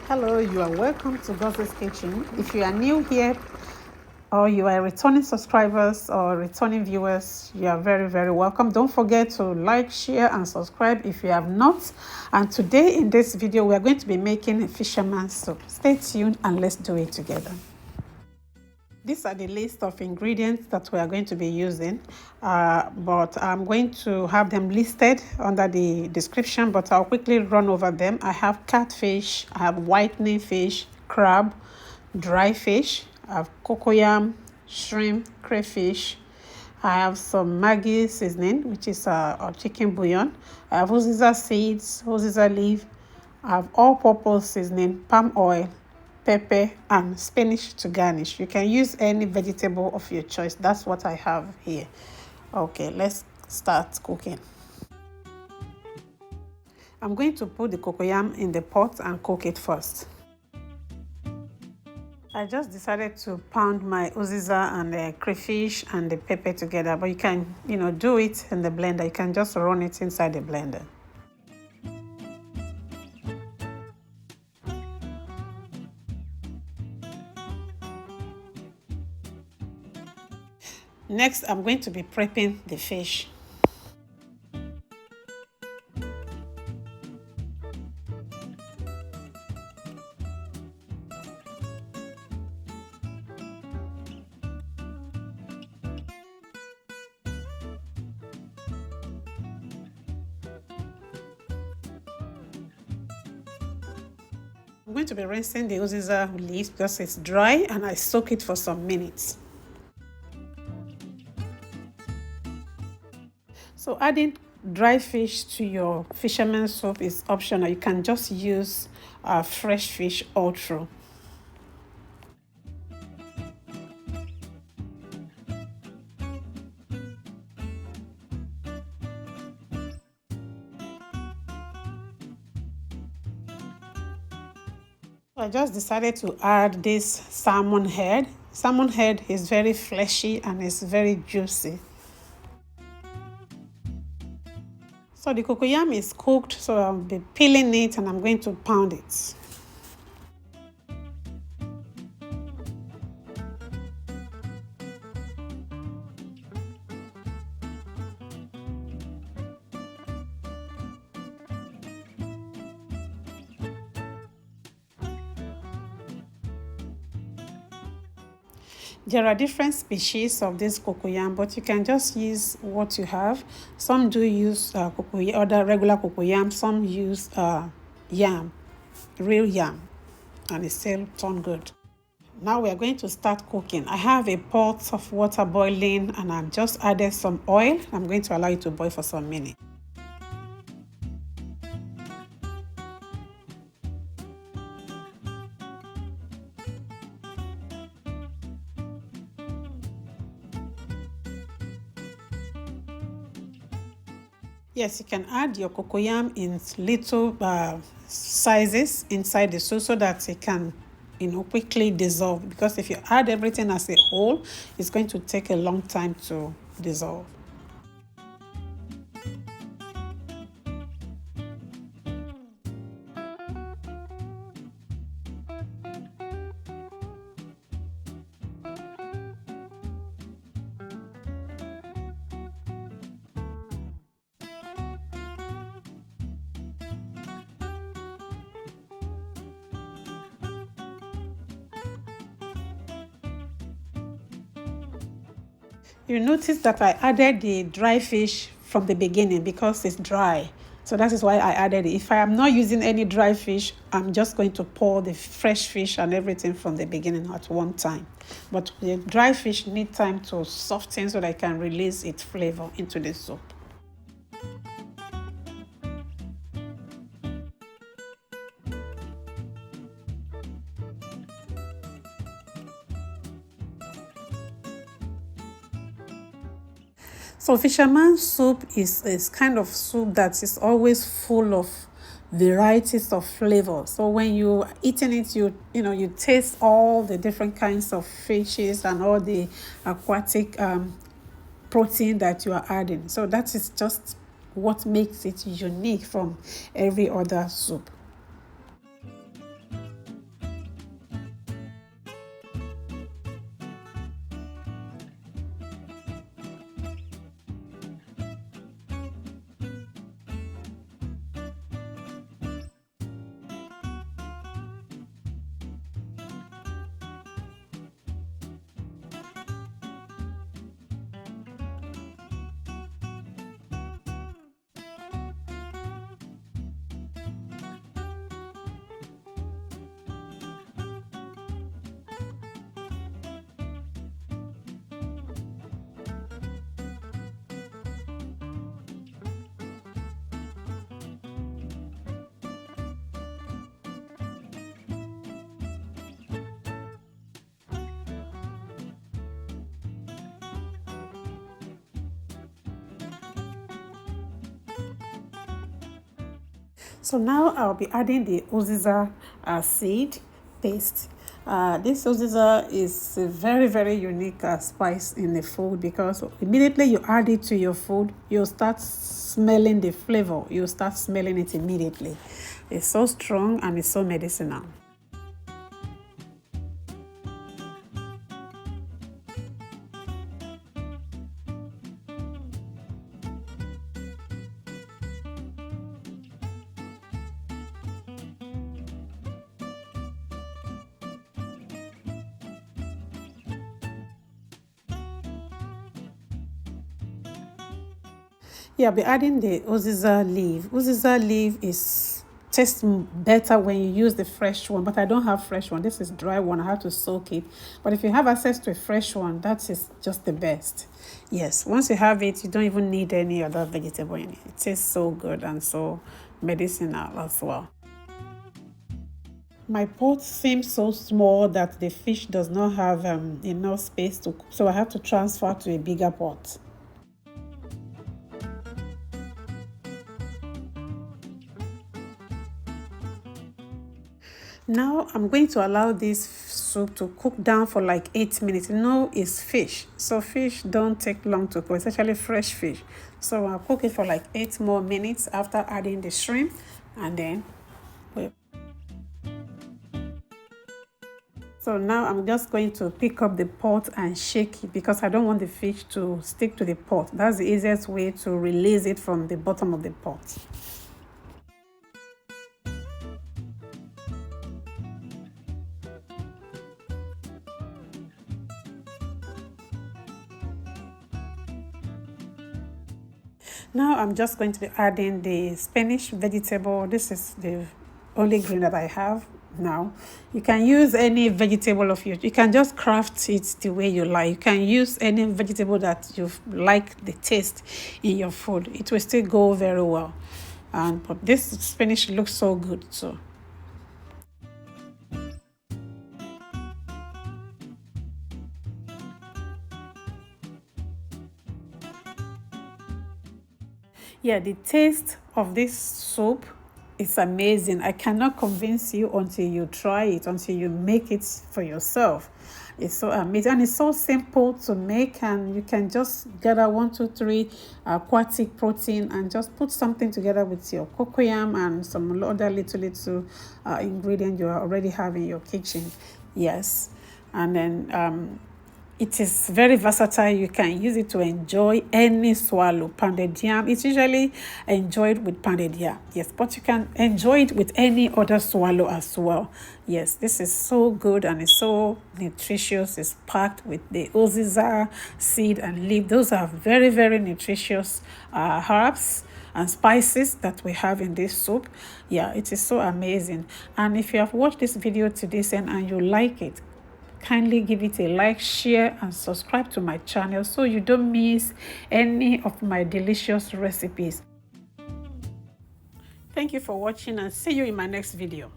Hello, you are welcome to Goz's Kitchen. If you are new here or you are returning subscribers or returning viewers, you are very welcome. Don't forget to like, share and subscribe if you have not. And today in this video, we are going to be making a fisherman soup. Stay tuned and let's do it together. These are the list of ingredients that we are going to be using, but I'm going to have them listed under the description, but I'll quickly run over them. I have catfish, I have whitening fish, crab, dry fish, I have cocoyam, shrimp, crayfish. I have some Maggi seasoning, which is a chicken bouillon. I have Uziza seeds, Uziza leaf. I have all-purpose seasoning, palm oil, pepper and spinach to garnish. You can use any vegetable of your choice. That's what I have here. Okay, let's start cooking. I'm going to put the cocoyam in the pot and cook it first. I just decided to pound my Uziza and the crayfish and the pepper together, but you can, do it in the blender. You can just run it inside the blender. Next, I'm going to be prepping the fish. I'm going to be rinsing the Uziza leaves because it's dry and I soak it for some minutes. So adding dry fish to your fisherman soup is optional. You can just use fresh fish all through. I just decided to add this salmon head. Salmon head is very fleshy and it's very juicy. So the cocoyam is cooked, so I'll be peeling it and I'm going to pound it. There are different species of this cocoyam, but you can just use what you have. Some do use other regular cocoyam. Some use yam, real yam, and it still turns good. Now we are going to start cooking. I have a pot of water boiling, and I've just added some oil. I'm going to allow it to boil for some minutes. Yes, you can add your cocoyam in little sizes inside the soup so that it can, quickly dissolve. Because if you add everything as a whole, it's going to take a long time to dissolve. You notice that I added the dry fish from the beginning because it's dry. So that is why I added it. If I am not using any dry fish, I'm just going to pour the fresh fish and everything from the beginning at one time. But the dry fish need time to soften so that I can release its flavor into the soup. So fisherman soup is kind of soup that is always full of varieties of flavor. So when you're eating it, you taste all the different kinds of fishes and all the aquatic protein that you are adding. So that is just what makes it unique from every other soup. So now I'll be adding the Uziza seed paste. This Uziza is a very, very unique spice in the food, because immediately you add it to your food, you'll start smelling the flavor. You'll start smelling it immediately. It's so strong and it's so medicinal. Yeah, I'll be adding the Uziza leaf. Uziza leaf tastes better when you use the fresh one, but I don't have fresh one. This is dry one. I have to soak it. But if you have access to a fresh one, that is just the best. Yes, once you have it, you don't even need any other vegetable in it. It tastes so good and so medicinal as well. My pot seems so small that the fish does not have enough space to cook, so I have to transfer to a bigger pot. Now I'm going to allow this soup to cook down for like 8 minutes. You know, it's fish, so fish don't take long to cook, especially fresh fish. So I'll cook it for like 8 more minutes after adding the shrimp, and then wait. So now I'm just going to pick up the pot and shake it, because I don't want the fish to stick to the pot. That's the easiest way to release it from the bottom of the pot. Now I'm just going to be adding the Spanish vegetable. This is the only green that I have now. You can use any vegetable of yours. You can just craft it the way you like. You can use any vegetable that you like the taste in your food. It will still go very well. But this spinach looks so good too. Yeah, the taste of this soup is amazing. I cannot convince you until you try it, until you make it for yourself. It's so amazing, and it's so simple to make, and you can just gather 1, 2, 3 aquatic protein and just put something together with your cocoyam and some other little ingredient you already have in your kitchen. Yes, and then it is very versatile. You can use it to enjoy any swallow. Pounded yam, it's usually enjoyed with pounded yam. Yes, but you can enjoy it with any other swallow as well. Yes, this is so good and it's so nutritious. It's packed with the Uziza seed and leaf. Those are very, very nutritious herbs and spices that we have in this soup. Yeah, it is so amazing. And if you have watched this video to this end and you like it, kindly give it a like, share, and subscribe to my channel so you don't miss any of my delicious recipes. Thank you for watching, and see you in my next video.